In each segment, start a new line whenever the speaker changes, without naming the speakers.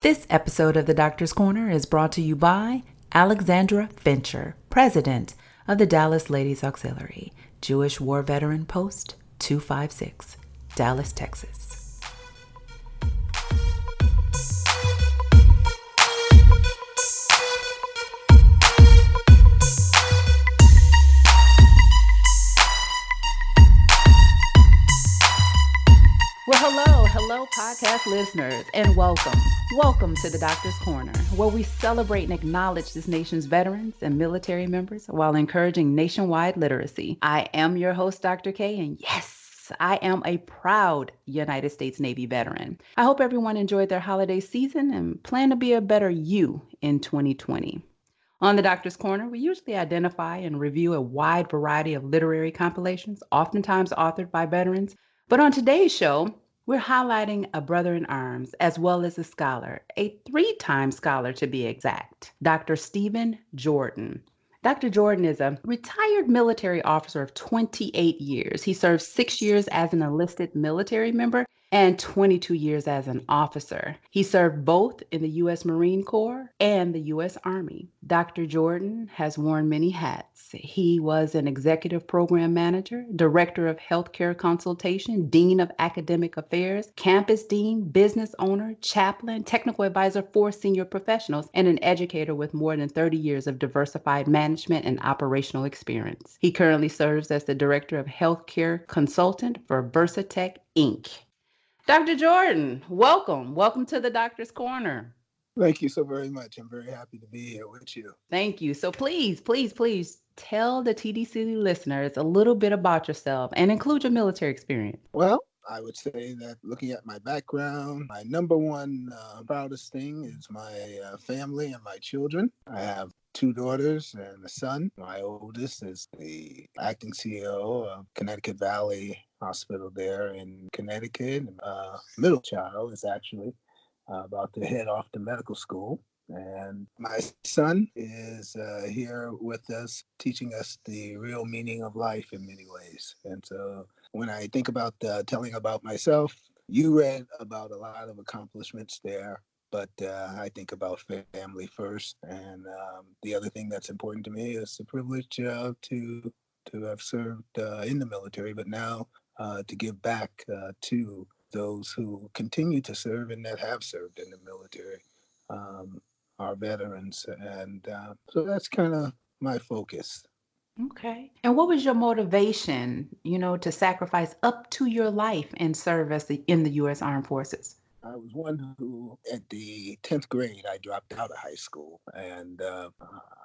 This episode of the Doctor's Corner is brought to you by Alexandra Fincher, President of the Dallas Ladies Auxiliary, Jewish War Veteran Post 256, Dallas, Texas. Well, hello, podcast listeners, and welcome. Welcome to the Doctor's Corner, where we celebrate and acknowledge this nation's veterans and military members while encouraging nationwide literacy. I am your host, Dr. K, and yes, I am a proud United States Navy veteran. I hope everyone enjoyed their holiday season and plan to be a better you in 2020. On the Doctor's Corner, we usually identify and review a wide variety of literary compilations, oftentimes authored by veterans. But on today's show, we're highlighting a brother in arms as well as a scholar, a three-time scholar to be exact, Dr. Stephen Jordan. Dr. Jordan is a retired military officer of 28 years. He served 6 years as an enlisted military member and 22 years as an officer. He served both in the U.S. Marine Corps and the U.S. Army. Dr. Jordan has worn many hats. He was an executive program manager, director of healthcare consultation, dean of academic affairs, campus dean, business owner, chaplain, technical advisor for senior professionals, and an educator with more than 30 years of diversified management and operational experience. He currently serves as the director of healthcare consultant for Versatech Inc. Dr. Jordan, welcome. Welcome to the Doctor's Corner.
Thank you so very much. I'm very happy to be here with you.
Thank you. So please tell the TDC listeners a little bit about yourself and include your military experience.
Well, I would say that looking at my background, my number one proudest thing is my family and my children. I have two daughters and a son. My oldest is the acting CEO of Connecticut Valley Hospital there in Connecticut. Middle child is actually about to head off to medical school. And my son is here with us, teaching us the real meaning of life in many ways. And so when I think about telling about myself, you read about a lot of accomplishments there, but I think about family first. And the other thing that's important to me is the privilege to have served in the military, but now to give back to those who continue to serve and that have served in the military, our veterans. And so that's kind of my focus.
Okay. And what was your motivation, to sacrifice up to your life and serve in the U.S. Armed Forces?
I was one who, at the 10th grade, I dropped out of high school. And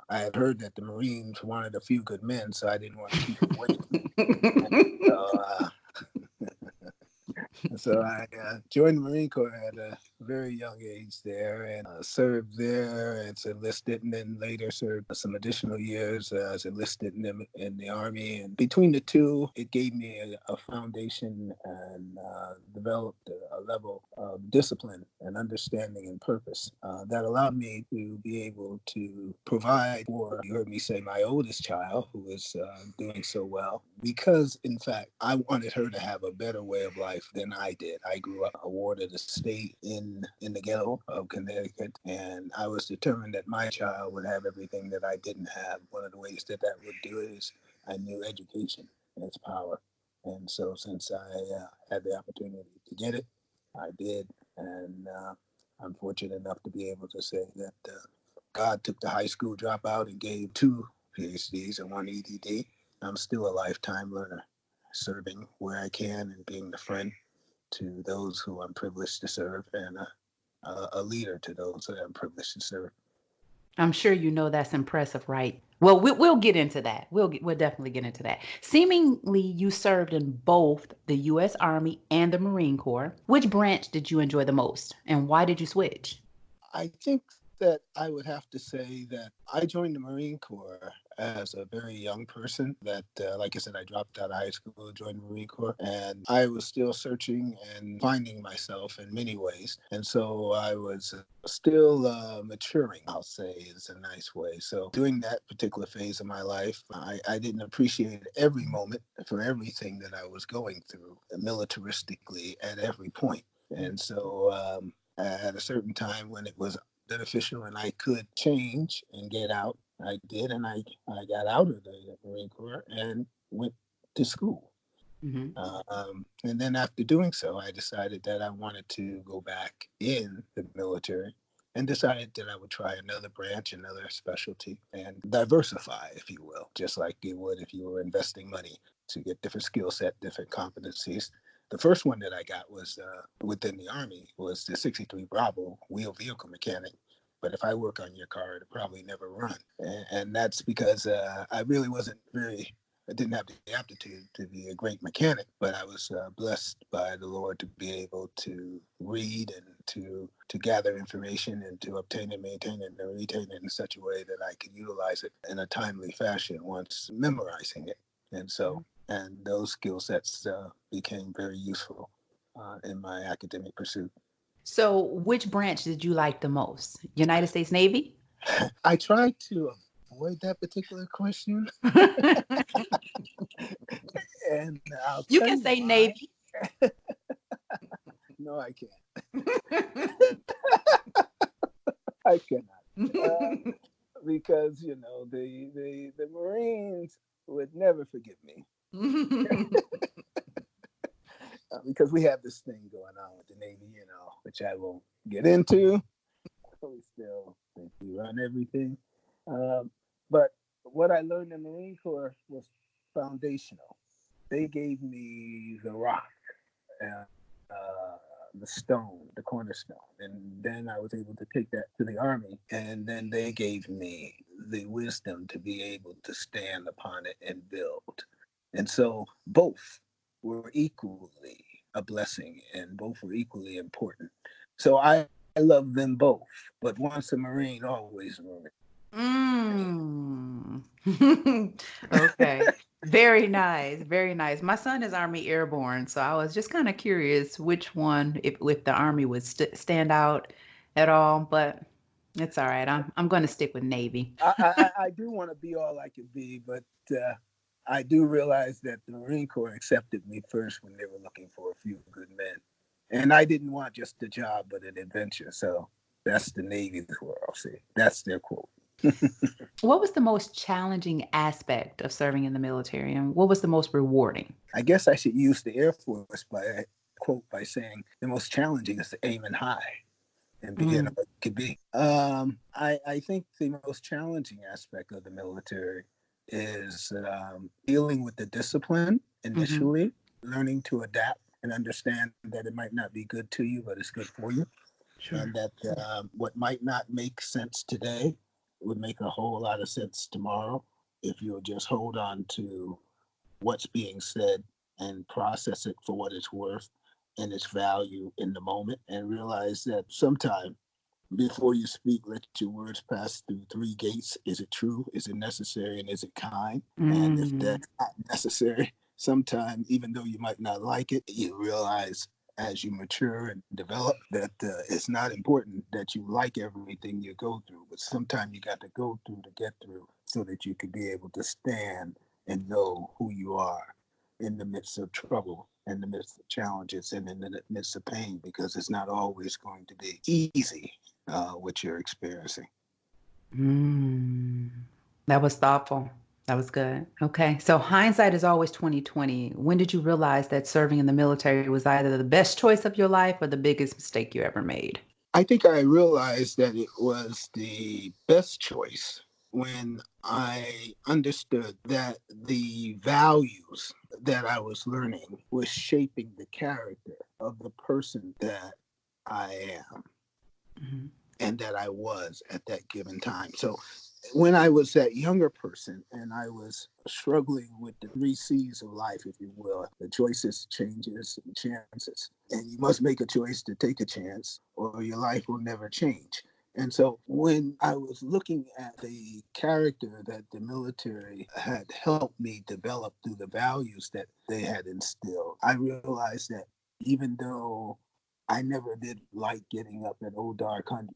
I had heard that the Marines wanted a few good men, so I didn't want to keep them waiting. So I joined the Marine Corps at a very young age there and served there as enlisted, and then later served some additional years as enlisted in the Army. And between the two, it gave me a foundation and developed a level of discipline and understanding and purpose that allowed me to be able to provide for, you heard me say, my oldest child, who is doing so well, because in fact, I wanted her to have a better way of life than I did. I grew up awarded a state in the ghetto of Connecticut, and I was determined that my child would have everything that I didn't have. One of the ways that would do it is I knew education and its power. And so since I had the opportunity to get it, I did. And I'm fortunate enough to be able to say that God took the high school dropout and gave 2 PhDs and 1 EDD. I'm still a lifetime learner, serving where I can and being the friend to those who I'm privileged to serve, and a leader to those that I'm privileged to serve.
I'm sure you know that's impressive, right? Well, we'll get into that. We'll definitely get into that. Seemingly, you served in both the U.S. Army and the Marine Corps. Which branch did you enjoy the most, and why did you switch?
I think that I would have to say that I joined the Marine Corps as a very young person. That, like I said, I dropped out of high school, joined the Marine Corps, and I was still searching and finding myself in many ways. And so I was still maturing, I'll say, is a nice way. So during that particular phase of my life, I didn't appreciate every moment for everything that I was going through militaristically at every point. And so At a certain time when it was beneficial and I could change and get out, I did, and I got out of the Marine Corps and went to school.
Hmm.
And then after doing so, I decided that I wanted to go back in the military and decided that I would try another branch, another specialty, and diversify, if you will, just like you would if you were investing money to get different skill set, different competencies. The first one that I got was within the Army was the 63 Bravo wheel vehicle mechanic. But if I work on your car, it'll probably never run. And that's because I really wasn't very I didn't have the aptitude to be a great mechanic, but I was blessed by the Lord to be able to read and to gather information and to obtain and maintain it and retain it in such a way that I could utilize it in a timely fashion once memorizing it. And so, and those skill sets became very useful in my academic pursuit.
So, which branch did you like the most? United States Navy?
I tried to avoid that particular question, and I'll
You
tell
can
you
say
why.
Navy.
No, I can't. I cannot. Uh, because the Marines would never forgive me because we have this thing going on with the Navy, which I won't get into. We still think we run everything, um, but what I learned in the Marine Corps was foundational. They gave me the rock, the stone, the cornerstone. And then I was able to take that to the Army. And then they gave me the wisdom to be able to stand upon it and build. And so both were equally a blessing and both were equally important. So I love them both, but once a Marine, always a Marine.
Mm. Okay. Very nice. Very nice. My son is Army Airborne, so I was just kind of curious which one, if the Army would stand out at all, but it's all right. I'm going to stick with Navy.
I do want to be all I can be, but I do realize that the Marine Corps accepted me first when they were looking for a few good men. And I didn't want just a job, but an adventure. So that's the Navy's world. See, that's their quote.
What was the most challenging aspect of serving in the military, and what was the most rewarding?
I guess I should use the Air Force by quote by saying the most challenging is aiming high and being
Mm,
what it could be. I think the most challenging aspect of the military is dealing with the discipline
hmm.
initially, learning to adapt and understand that it might not be good to you, but it's good for you. And
Sure.
that what might not make sense today would make a whole lot of sense tomorrow if you'll just hold on to what's being said and process it for what it's worth and its value in the moment and realize that sometime before you speak, let your words pass through three gates. Is it true? Is it necessary? And is it kind? And if
Mm,
that's not necessary, sometime, even though you might not like it, you realize as you mature and develop that it's not important that you like everything you go through, but sometimes you got to go through to get through so that you can be able to stand and know who you are in the midst of trouble, in the midst of challenges, and in the midst of pain, because it's not always going to be easy what you're experiencing.
mm. That was thoughtful. That was good. Okay. So hindsight is always 2020. When did you realize that serving in the military was either the best choice of your life or the biggest mistake you ever made?
I think I realized that it was the best choice when I understood that the values that I was learning was shaping the character of the person that I am
Mhm.
and that I was at that given time. So when I was that younger person and I was struggling with the three C's of life, if you will, the choices, changes, and chances. And you must make a choice to take a chance or your life will never change. And so when I was looking at the character that the military had helped me develop through the values that they had instilled, I realized that even though I never did like getting up at old dark 100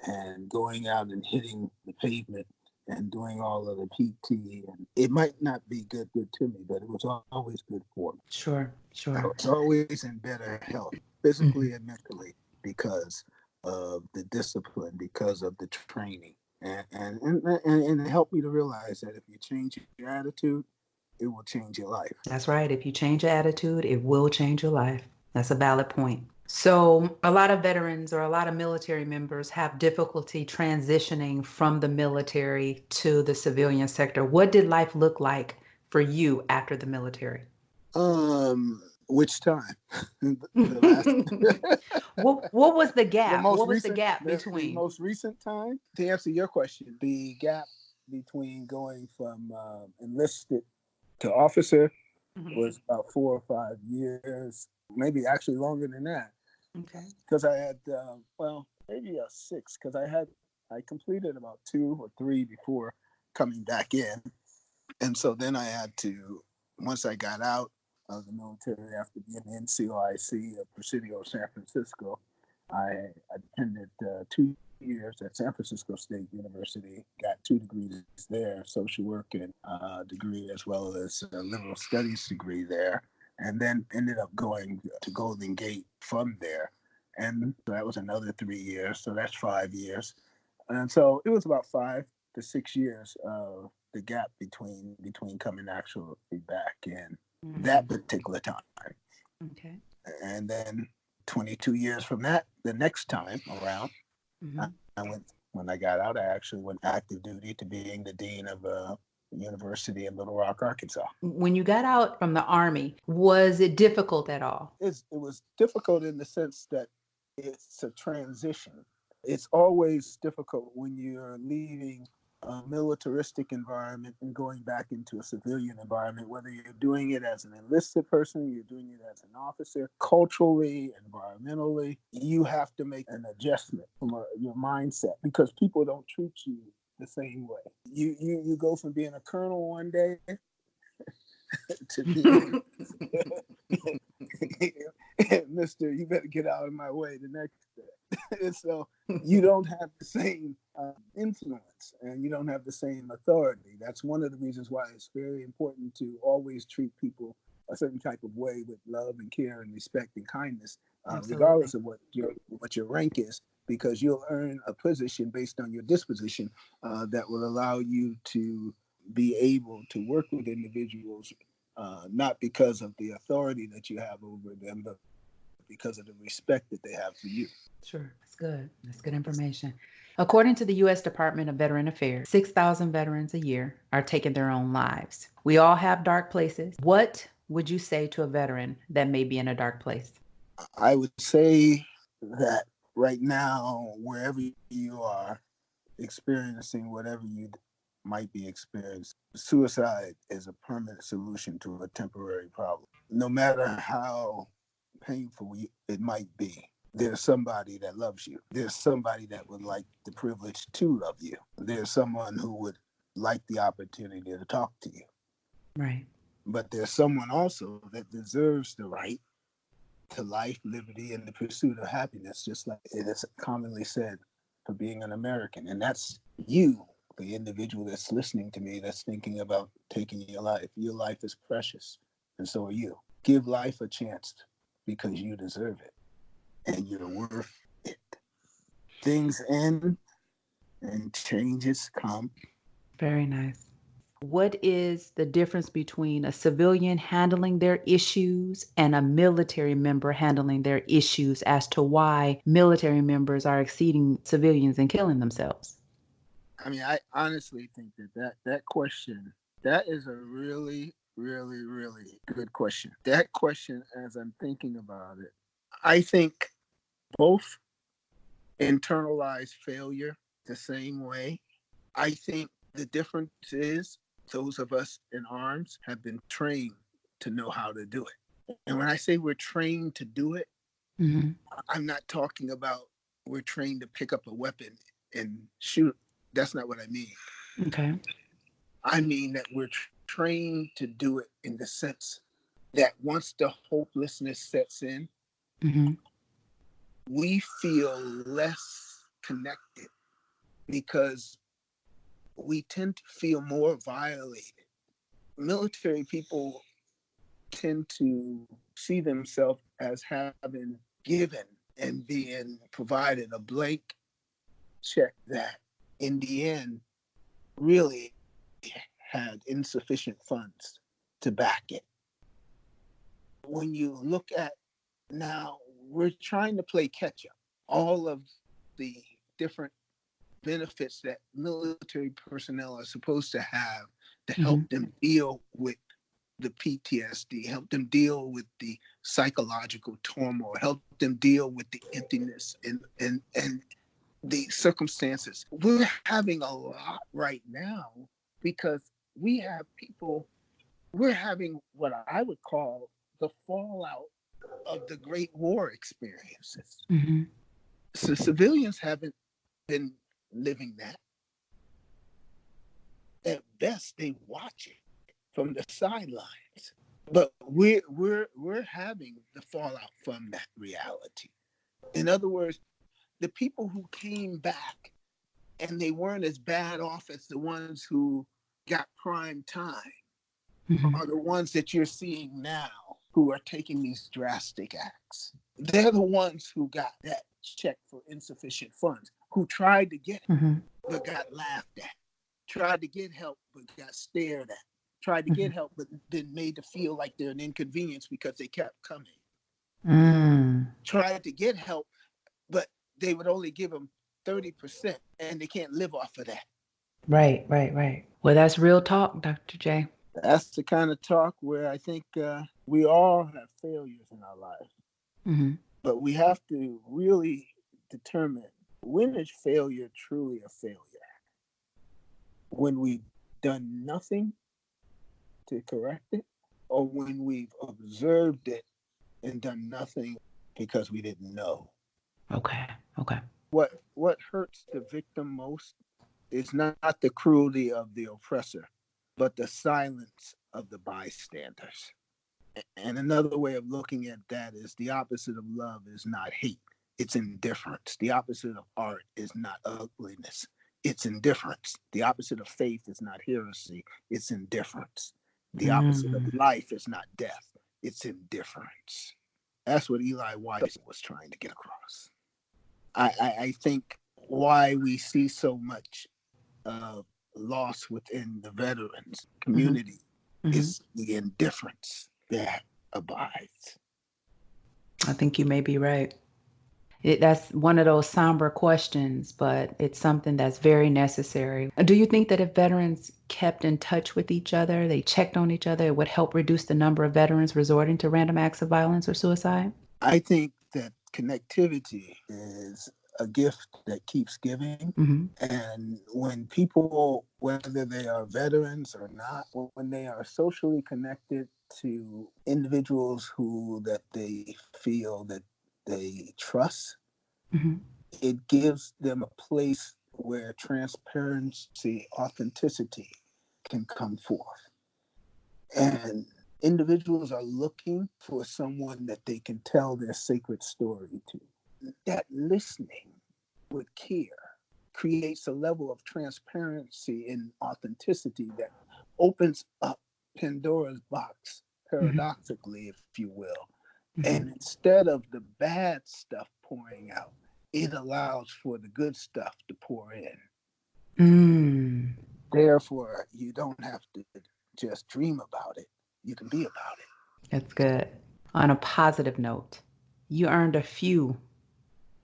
and going out and hitting the pavement and doing all of the PT. And it might not be good to me, but it was always good for me.
Sure,
I
sure.
was always in better health, physically
Mhm.
and mentally, because of the discipline, because of the training. And it helped me to realize that if you change your attitude, it will change your life.
That's right. If you change your attitude, it will change your life. That's a valid point. So, a lot of veterans or a lot of military members have difficulty transitioning from the military to the civilian sector. What did life look like for you after the military?
Which time? The last,
What was the
the
gap?
most
What was the
recent,
gap
the
between?
most recent time. To answer your question, the gap between going from enlisted to officer
Mhm.
was about 4 or 5 years, maybe actually longer than that.
Okay.
Because I had, well, maybe a six, because I completed about 2 or 3 before coming back in. And so then I had to, once I got out of the military after being in COIC of Presidio, San Francisco, I attended 2 years at San Francisco State University, got 2 degrees there, social work and degree, as well as a liberal studies degree there, and then ended up going to Golden Gate from there. And that was another 3 years, so that's 5 years. And so it was about 5 to 6 years of the gap between coming actually back in that particular time.
Okay.
And then 22 years from that, the next time around,
Mm-hmm.
I went, when I got out, I actually went active duty to being the dean of a university in Little Rock, Arkansas.
When you got out from the Army, was it difficult at all?
It was difficult in the sense that it's a transition. It's always difficult when you're leaving a militaristic environment and going back into a civilian environment, whether you're doing it as an enlisted person, you're doing it as an officer, culturally, environmentally, you have to make an adjustment from your mindset, because people don't treat you the same way. You go from being a colonel one day to being Mister, you better get out of my way the next day. So you don't have the same influence, and you don't have the same authority. That's one of the reasons why it's very important to always treat people a certain type of way, with love and care and respect and kindness,
Absolutely.
regardless of what your rank is, because you'll earn a position based on your disposition that will allow you to be able to work with individuals, not because of the authority that you have over them, but because of the respect that they have for you.
Sure. That's good. That's good information. According to the U.S. Department of Veteran Affairs, 6,000 veterans a year are taking their own lives. We all have dark places. What would you say to a veteran that may be in a dark place?
I would say that right now, wherever you are experiencing whatever you might be experiencing, suicide is a permanent solution to a temporary problem. No matter how painful it might be, there's somebody that loves you. There's somebody that would like the privilege to love you. There's someone who would like the opportunity to talk to you.
Right.
But there's someone also that deserves the right to life, liberty, and the pursuit of happiness, just like it is commonly said for being an American. And that's you, the individual that's listening to me, that's thinking about taking your life. Your life is precious, and so are you. Give life a chance, because you deserve it, and you're worth it. Things end and changes come.
Very nice. What is the difference between a civilian handling their issues and a military member handling their issues as to why military members are exceeding civilians and killing themselves?
I mean, I honestly think that question, that is a really, really, really good question. That question, as I'm thinking about it, I think both internalize failure the same way. I think the difference is those of us in arms have been trained to know how to do it. And when I say we're trained to do it,
Mm-hmm.
I'm not talking about we're trained to pick up a weapon and shoot. That's not what I mean.
Okay.
I mean that we're trained to do it in the sense that once the hopelessness sets in,
Mm-hmm.
we feel less connected, because we tend to feel more violated. Military people tend to see themselves as having given and being provided a blank check that in the end really had insufficient funds to back it. When you look at now, we're trying to play catch up. All of the different benefits that military personnel are supposed to have to help
Mm-hmm.
them deal with the PTSD, help them deal with the psychological turmoil, help them deal with the emptiness and the circumstances. We're having a lot right now because we have people, we're having what I would call the fallout of the Great War experiences.
Mm-hmm.
So civilians haven't been living that. At best, they watch it from the sidelines. But we're having the fallout from that reality. In other words, the people who came back and they weren't as bad off as the ones who got prime time
Mm-hmm.
are the ones that you're seeing now who are taking these drastic acts. They're the ones who got that check for insufficient funds, who tried to get it
Mm-hmm.
but got laughed at, tried to get help but got stared at, tried to get
Mm-hmm.
help but been made to feel like they're an inconvenience because they kept coming,
Mm.
tried to get help but they would only give them 30% and they can't live off of that.
Right, right, right. Well, that's real talk, Dr. J.
That's the kind of talk where I think we all have failures in our lives,
Mm-hmm.
but we have to really determine when is failure truly a failure? When we've done nothing to correct it, or when we've observed it and done nothing because we didn't know.
Okay, okay.
What hurts the victim most is not the cruelty of the oppressor, but the silence of the bystanders. And another way of looking at that is the opposite of love is not hate, it's indifference. The opposite of art is not ugliness, it's indifference. The opposite of faith is not heresy, it's indifference. The opposite of
Mm.
life is not death, it's indifference. That's what Eli White was trying to get across. I think why we see so much loss within the veterans
Mm-hmm.
community
Mm-hmm.
is the indifference that abides.
I think you may be right. That's one of those somber questions, but it's something that's very necessary. Do you think that if veterans kept in touch with each other, they checked on each other, it would help reduce the number of veterans resorting to random acts of violence or suicide?
I think that connectivity is a gift that keeps giving.
Mm-hmm.
And when people, whether they are veterans or not, when they are socially connected to individuals who that they feel that they trust,
Mm-hmm.
it gives them a place where transparency, authenticity can come forth. And individuals are looking for someone that they can tell their sacred story to. That listening with care creates a level of transparency and authenticity that opens up Pandora's box,
Mm-hmm.
paradoxically, if you will. And
Mm-hmm.
instead of the bad stuff pouring out, it allows for the good stuff to pour in.
Mm.
Therefore, you don't have to just dream about it, you can be about it.
That's good. On a positive note, you earned a few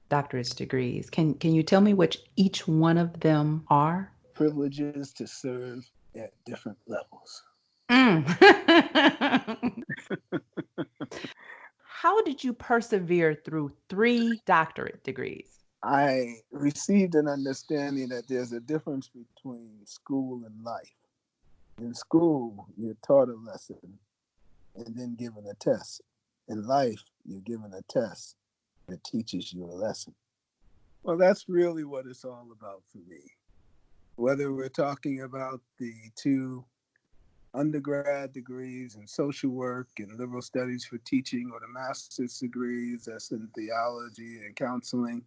doctorate degrees. Can you tell me which each one of them are?
Privileges to serve at different levels.
Mm. How did you persevere through three doctorate degrees?
I received an understanding that there's a difference between school and life. In school, you're taught a lesson and then given a test. In life, you're given a test that teaches you a lesson. Well, that's really what it's all about for me. Whether we're talking about the two undergrad degrees in social work and liberal studies for teaching, or the master's degrees that's in theology and counseling,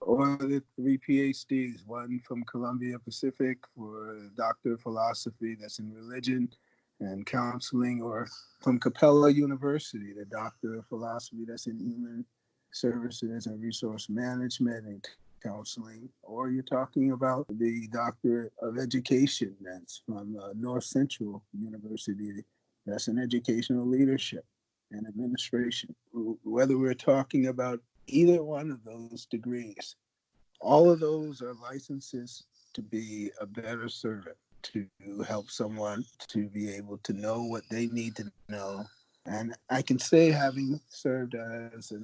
or the three PhDs, one from Columbia Pacific for a doctor of philosophy that's in religion and counseling, or from Capella University, the doctor of philosophy that's in human services and resource management and counseling, or you're talking about the doctorate of education that's from North Central University, that's in educational leadership and administration. Whether we're talking about either one of those degrees, all of those are licenses to be a better servant, to help someone to be able to know what they need to know. And I can say, having served as a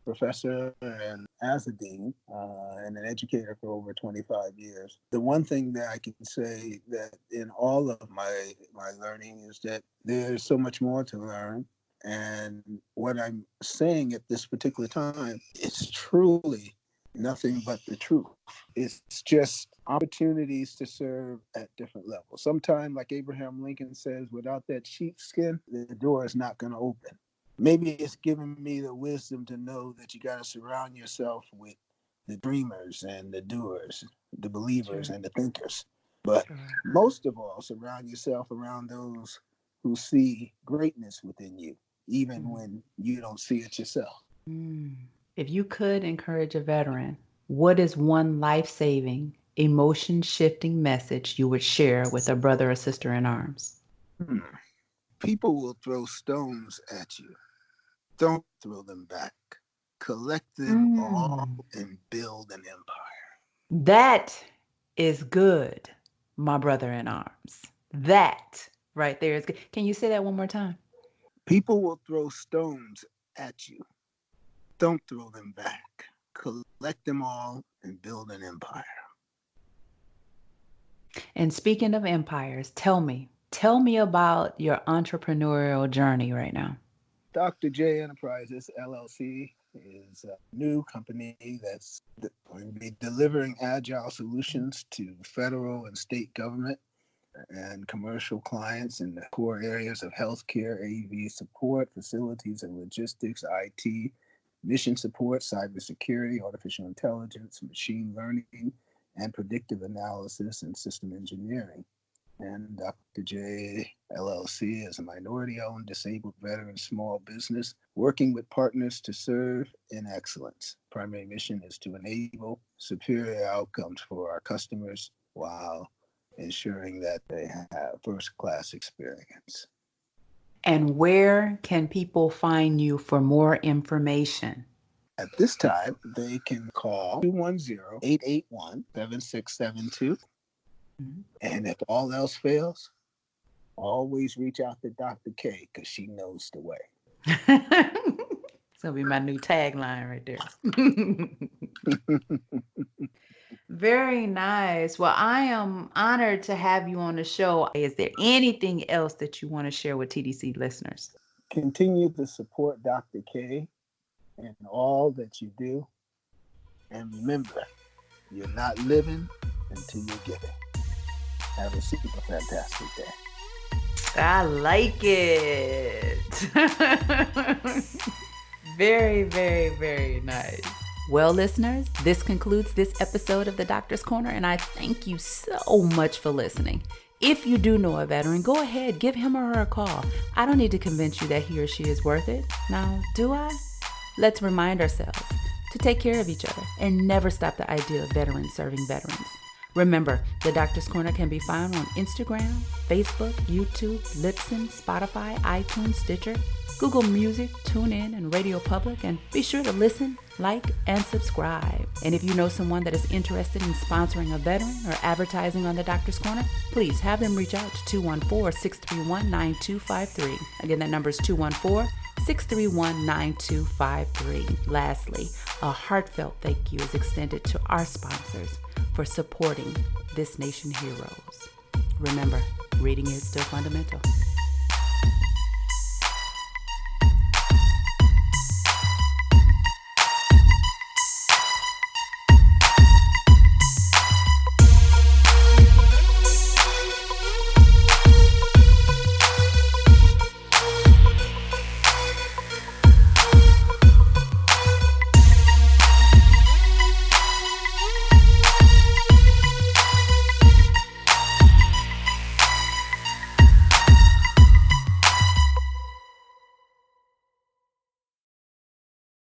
professor and as a dean and an educator for over 25 years, the one thing that I can say that in all of my learning is that there's so much more to learn. And what I'm saying at this particular time is truly nothing but the truth. It's just opportunities to serve at different levels. Sometimes, like Abraham Lincoln says, without that sheepskin, the door is not going to open. Maybe it's given me the wisdom to know that you got to surround yourself with the dreamers and the doers, the believers and the thinkers. But most of all, surround yourself around those who see greatness within you, even when you don't see it yourself.
If you could encourage a veteran, what is one life-saving, emotion-shifting message you would share with a brother or sister in arms?
People will throw stones at you. Don't throw them back. Collect them all and build an empire.
That is good, my brother in arms. That right there is good. Can you say that one more time?
People will throw stones at you. Don't throw them back. Collect them all and build an empire.
And speaking of empires, tell me about your entrepreneurial journey right now.
Dr. J Enterprises LLC is a new company that's going to be delivering agile solutions to federal and state government and commercial clients in the core areas of healthcare, AV support, facilities and logistics, IT, mission support, cybersecurity, artificial intelligence, machine learning, and predictive analysis and system engineering. And Dr. J LLC is a minority-owned disabled veteran small business working with partners to serve in excellence. Primary mission is to enable superior outcomes for our customers while ensuring that they have first-class experience.
And where can people find you for more information?
At this time, they can call 210-881-7672. And if all else fails, always reach out to Dr. K because she knows the way.
It's going to be my new tagline right there. Very nice. Well, I am honored to have you on the show. Is there anything else that you want to share with TDC listeners?
Continue to support Dr. K in all that you do. And remember, you're not living until you're giving. Have a super fantastic day.
I like it. Very, very, very nice. Well, listeners, this concludes this episode of the Doctor's Corner, and I thank you so much for listening. If you do know a veteran, go ahead, give him or her a call. I don't need to convince you that he or she is worth it. Now, do I? Let's remind ourselves to take care of each other and never stop the idea of veterans serving veterans. Remember, the Doctor's Corner can be found on Instagram, Facebook, YouTube, Libsyn, Spotify, iTunes, Stitcher, Google Music, TuneIn, and Radio Public. And be sure to listen, like, and subscribe. And if you know someone that is interested in sponsoring a veteran or advertising on the Doctor's Corner, please have them reach out to 214-631-9253. Again, that number is 214-631-9253. Lastly, a heartfelt thank you is extended to our sponsors for supporting This Nation Heroes. Remember, reading is still fundamental.